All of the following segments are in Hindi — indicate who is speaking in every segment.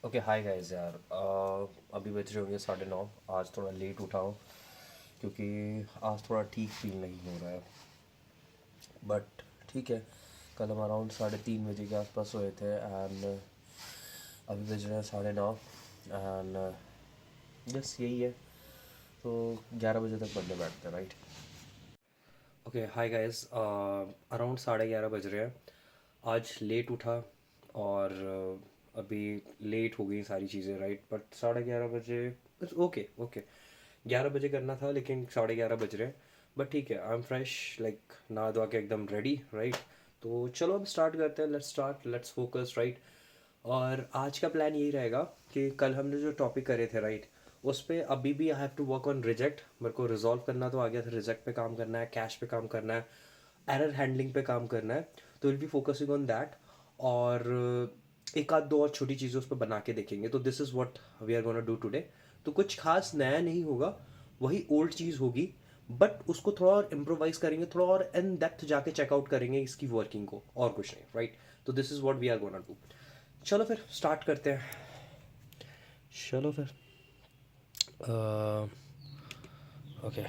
Speaker 1: ओके हाय गाइस यार अभी बज रहे होंगे 9:30। आज थोड़ा लेट उठा हूँ क्योंकि आज थोड़ा ठीक फील नहीं हो रहा है। बट ठीक है, कल हम अराउंड 3:30 बजे के आसपास सोए थे एंड अभी बज रहे हैं 9:30 एंड बस यही है। तो 11 बजे तक पढ़ने बैठते हैं, right? Okay hi guys, around 11:30 बज रहे हैं। आज लेट उठा और अभी लेट हो गई सारी चीज़ें, राइट? बट 11:30 बजे इट्स ओके ओके। 11 बजे करना था लेकिन 11:30 बज रहे हैं। बट ठीक है, आई एम फ्रेश, लाइक नहा धोआ के एकदम रेडी, राइट? तो चलो अब स्टार्ट करते हैं। Let's start, let's focus, right? और आज का प्लान यही रहेगा कि कल हमने जो टॉपिक करे थे, राइट, उस पर अभी भी I have to work on reject. मेरे को रिजॉल्व करना तो आ गया था, रिजेक्ट पे काम करना है, कैश पे काम करना है, एरर हैंडलिंग पे काम करना है। तो will be focusing on that. और एक आध दो और छोटी चीज़ें उस पर बना के देखेंगे। तो this is what we are gonna do today. तो कुछ खास नया नहीं होगा, वही ओल्ड चीज़ होगी, बट उसको थोड़ा और इम्प्रोवाइज करेंगे, थोड़ा और इन डेप्थ जाके चेकआउट करेंगे इसकी वर्किंग को, और कुछ नहीं, राइट? तो this is what we are gonna do. चलो फिर स्टार्ट करते हैं। चलो फिर ओके,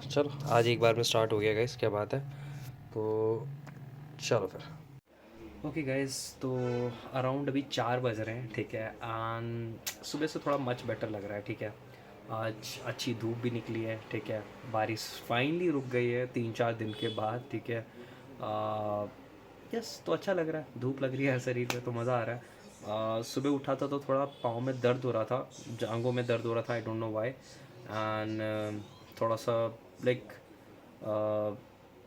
Speaker 1: चलो आज एक बार में स्टार्ट हो गया गाइस, क्या बात है। तो चलो फिर। ओके गाइस, तो अराउंड अभी 4 बज रहे हैं, ठीक है? एंड सुबह से थोड़ा मच बेटर लग रहा है, ठीक है? आज अच्छी धूप भी निकली है, ठीक है? बारिश फाइनली रुक गई है 3-4 दिन के बाद, ठीक है? यस, तो अच्छा लग रहा है, धूप लग रही है शरीर पे तो मज़ा आ रहा है। सुबह उठा था तो थोड़ा पाँव में दर्द हो रहा था, जांघों में दर्द हो रहा था, I don't know why. And थोड़ा सा लाइक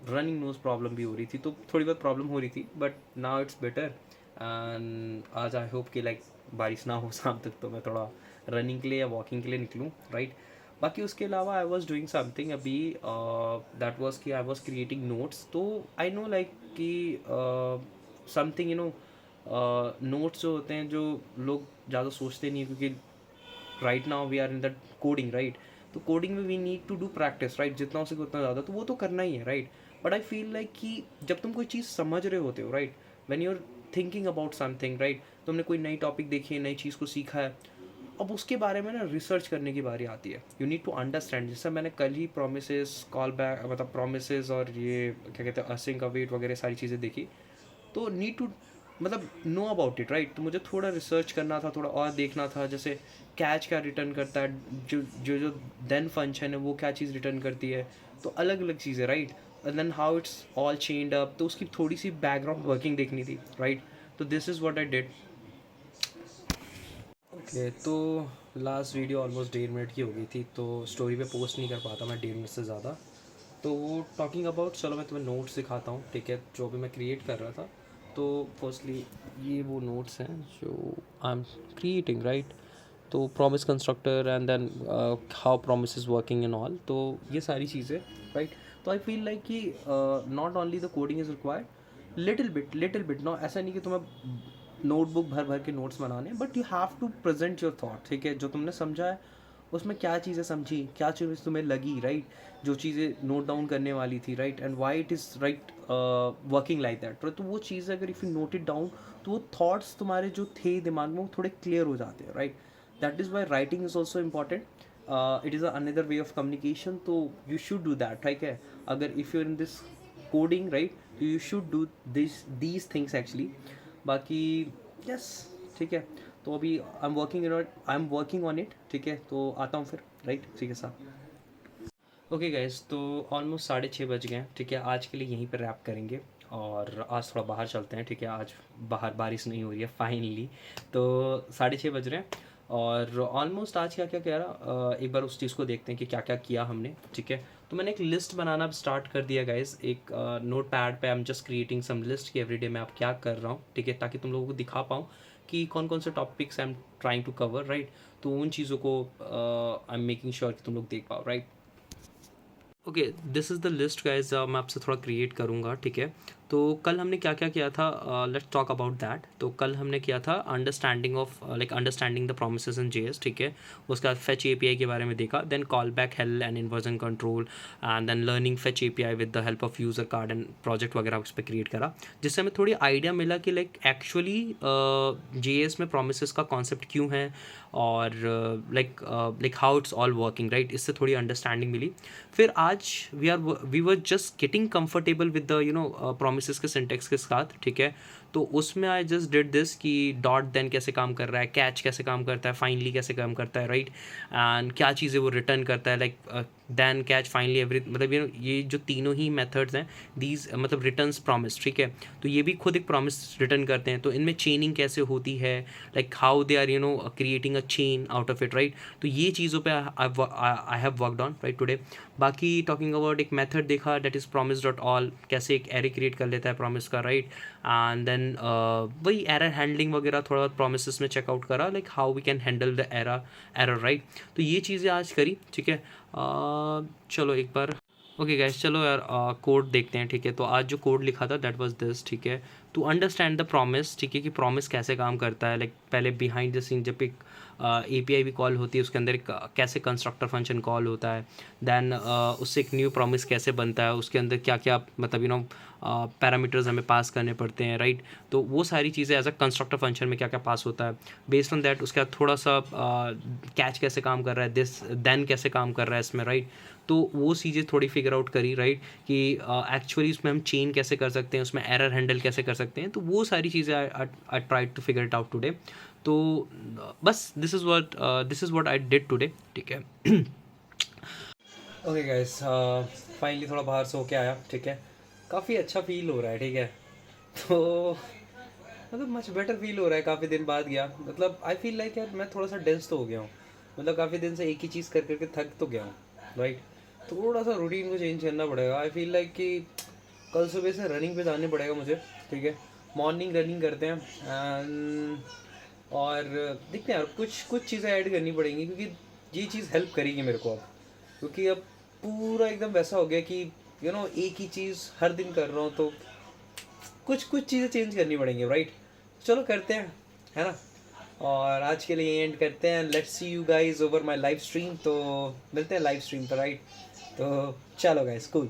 Speaker 1: रनिंग नोज प्रॉब्लम भी हो रही थी, तो थोड़ी बहुत प्रॉब्लम हो रही थी, but now it's better. And आज आई होप कि लाइक बारिश ना हो शाम तक, तो मैं थोड़ा रनिंग के लिए या वॉकिंग के लिए निकलूँ, राइट? बाकी उसके अलावा आई वॉज डूइंग समथिंग अभी, दैट वॉज कि आई वॉज क्रिएटिंग नोट्स। तो आई नो लाइक कि समथिंग नोट्स जो होते हैं, जो लोग ज़्यादा सोचते नहीं है, क्योंकि right now we are in the coding, right? तो कोडिंग में we need to do practice, right? जितना हो सके उतना ज़्यादा, तो वो तो करना ही है, right? But I feel like कि जब तुम कोई चीज़ समझ रहे होते हो, right, when you are thinking about something, right, तुमने कोई नई टॉपिक देखी है, नई चीज़ को सीखा है, अब उसके बारे में ना रिसर्च करने की बारी आती है। You need to understand. जैसे मैंने कल ही प्रोमिसेस, कॉल बैक, मतलब प्रोमिसेस और ये क्या कहते हैं, असिंक अवेट वगैरह सारी चीज़ें देखी। तो नीड टू मतलब नो अबाउट इट, राइट? तो मुझे थोड़ा रिसर्च करना था, थोड़ा और देखना था। जैसे कैच क्या रिटर्न करता है, जो जो जो देन फंक्शन है वो क्या चीज़ रिटर्न करती है, तो अलग अलग चीज़ें, right? And then how it's all chained up, तो उसकी थोड़ी सी बैकग्राउंड वर्किंग देखनी थी, राइट? तो this is what I did. Okay, तो लास्ट वीडियो ऑलमोस्ट 1.5 मिनट की हो गई थी, तो स्टोरी पे पोस्ट नहीं कर पाता मैं 1.5 मिनट से ज़्यादा। तो टॉकिंग अबाउट, चलो मैं तुम्हें नोट्स दिखाता हूँ, ठीक है? जो भी मैं क्रिएट कर रहा था। तो फर्स्टली ये वो नोट्स हैं जो आई एम क्रिएटिंग, राइट? तो promise constructor and then how promise is working and all, तो ये सारी चीज़ें, राइट? तो आई फील लाइक कि not only the coding is required, little bit ना, ऐसा नहीं कि तुम्हें नोटबुक भर भर के नोट्स बनाने, but you have to present your thought, ठीक है? जो तुमने समझा है उसमें क्या चीज़ें समझी, क्या चीज़ तुम्हें लगी, राइट? जो चीज़ें नोट डाउन करने वाली थी, right? And why it is right working like that. तो वो चीज़ अगर if you note it down, तो वो थॉट्स तुम्हारे जो थे दिमाग में वो थोड़े क्लियर हो जाते हैं, right? That is why writing is also important. It is another way of communication, तो यू शुड डू दैट, ठीक है? अगर if you in this coding, right, you should do these things actually. बाकी यस, ठीक है। तो अभी I am working on it, ठीक है? तो आता हूँ फिर, राइट? ठीक है साहब। ओके गाइज, तो ऑलमोस्ट 6:30 बज गए हैं, ठीक है? आज के लिए यहीं पर रैप करेंगे और आज थोड़ा बाहर चलते हैं, ठीक है? आज बाहर बारिश नहीं हो रही है फाइनली। तो 6:30 बज रहे हैं और ऑलमोस्ट आज क्या क्या कह रहा, एक बार उस चीज़ को देखते हैं कि क्या क्या किया हमने, ठीक है? तो मैंने एक लिस्ट बनाना स्टार्ट कर दिया गाइज, एक नोट पैड पर। I am just creating some list कि एवरीडे मैं अब क्या कर रहा हूँ, ठीक है? ताकि तुम लोगों को दिखा पाऊँ कि कौन कौन से topics I am trying to cover, right? तो उन चीज़ों को आई एम मेकिंग श्योर कि तुम लोग देख पाओ, right? Okay, this is the list guys, मैं आपसे थोड़ा क्रिएट करूँगा, ठीक है? तो कल हमने क्या क्या किया था, लेट्स टॉक अबाउट दैट। तो कल हमने किया था understanding of understanding the promises in JS, ठीक है। उसके बाद फेच एपीआई के बारे में देखा, then call back hell and inversion control, and then learning fetch API with the help of user card and project वगैरह उस पर क्रिएट करा, जिससे हमें थोड़ी आइडिया मिला कि लाइक एक्चुअली जेएस में प्रोमिसेस का कॉन्सेप्ट क्यों है, और like how it's all working, right. इससे थोड़ी अंडरस्टैंडिंग मिली। फिर आज we were just getting comfortable with the promises के सिंटेक्स के साथ, ठीक है। तो उसमें आई जस्ट डिड दिस कि डॉट देन कैसे काम कर रहा है, कैच कैसे काम करता है, फाइनली कैसे काम करता है, राइट। एंड क्या चीज़ें वो रिटर्न करता है, like then catch finally every, मतलब ये जो तीनों ही मेथड्स हैं दीज, मतलब रिटर्न्स प्रॉमिस, ठीक है। तो ये भी खुद एक प्रॉमिस रिटर्न करते हैं। तो इनमें चेनिंग कैसे होती है, like how they are creating a chain out of it, right. तो ये चीज़ों पे I have worked on right today. बाकी टॉकिंग अबाउट एक मेथड देखा, that is promise dot all, कैसे एक एरे क्रिएट कर लेता है प्रॉमिस का, राइट। एंड देन वही एरर हैंडलिंग वगैरह थोड़ा बहुत प्रोमिसेस में चेकआउट करा, like how we can handle the error, right. तो ये चीज़ें आज करी, ठीक है। चलो एक बार ओके गाइस, चलो यार कोड देखते हैं, ठीक है। तो आज जो कोड लिखा था दैट वाज दिस, ठीक है। टू अंडरस्टैंड द प्रॉमिस, ठीक है, कि प्रॉमिस कैसे काम करता है, लाइक पहले बिहाइंड द सीन जब एक एपीआई भी कॉल होती है उसके अंदर एक कैसे कंस्ट्रक्टर फंक्शन कॉल होता है, देन उससे एक न्यू प्रॉमिस कैसे बनता है, उसके अंदर क्या क्या मतलब पैरामीटर्स हमें पास करने पड़ते हैं, राइट। तो वो सारी चीज़ें एज अ कंस्ट्रक्टर फंक्शन में क्या क्या पास होता है, बेस्ड ऑन दैट उसके बाद थोड़ा सा कैच कैसे काम कर रहा है, दिस देन कैसे काम कर रहा है इसमें, राइट। तो वो चीज़ें थोड़ी फिगर आउट करी, राइट, कि एक्चुअली उसमें हम चेन कैसे कर सकते हैं, उसमें एरर हैंडल कैसे कर सकते हैं। तो वो सारी चीज़ें I try to figure it out today. तो बस this is what I did today, ठीक है। ओके गाइस, फाइनली थोड़ा बाहर से होके आया, ठीक है। काफ़ी अच्छा फील हो रहा है, ठीक है। तो मतलब मच बेटर फील हो रहा है, काफ़ी दिन बाद गया। मतलब आई फील लाइक यार मैं थोड़ा सा डेंस तो हो गया हूँ, मतलब काफ़ी दिन से एक ही चीज़ कर करके थक तो गया हूँ, राइट। थोड़ा सा रूटीन को चेंज करना पड़ेगा। आई फील लाइक कि कल सुबह से रनिंग पे जाने पड़ेगा मुझे, ठीक है। मॉर्निंग रनिंग करते हैं एंड और देखते हैं यार, कुछ चीज़ें ऐड करनी पड़ेंगी, क्योंकि ये चीज़ हेल्प करेगी मेरे को अब। क्योंकि अब पूरा एकदम वैसा हो गया कि एक ही चीज़ हर दिन कर रहा हूँ, तो कुछ चीज़ें चेंज करनी पड़ेंगी, राइट। चलो करते हैं, है ना। और आज के लिए एंड करते हैं। Let's see you guys over my live stream. तो मिलते हैं लाइव स्ट्रीम पर, राइट। तो चलो गाइज, कूल।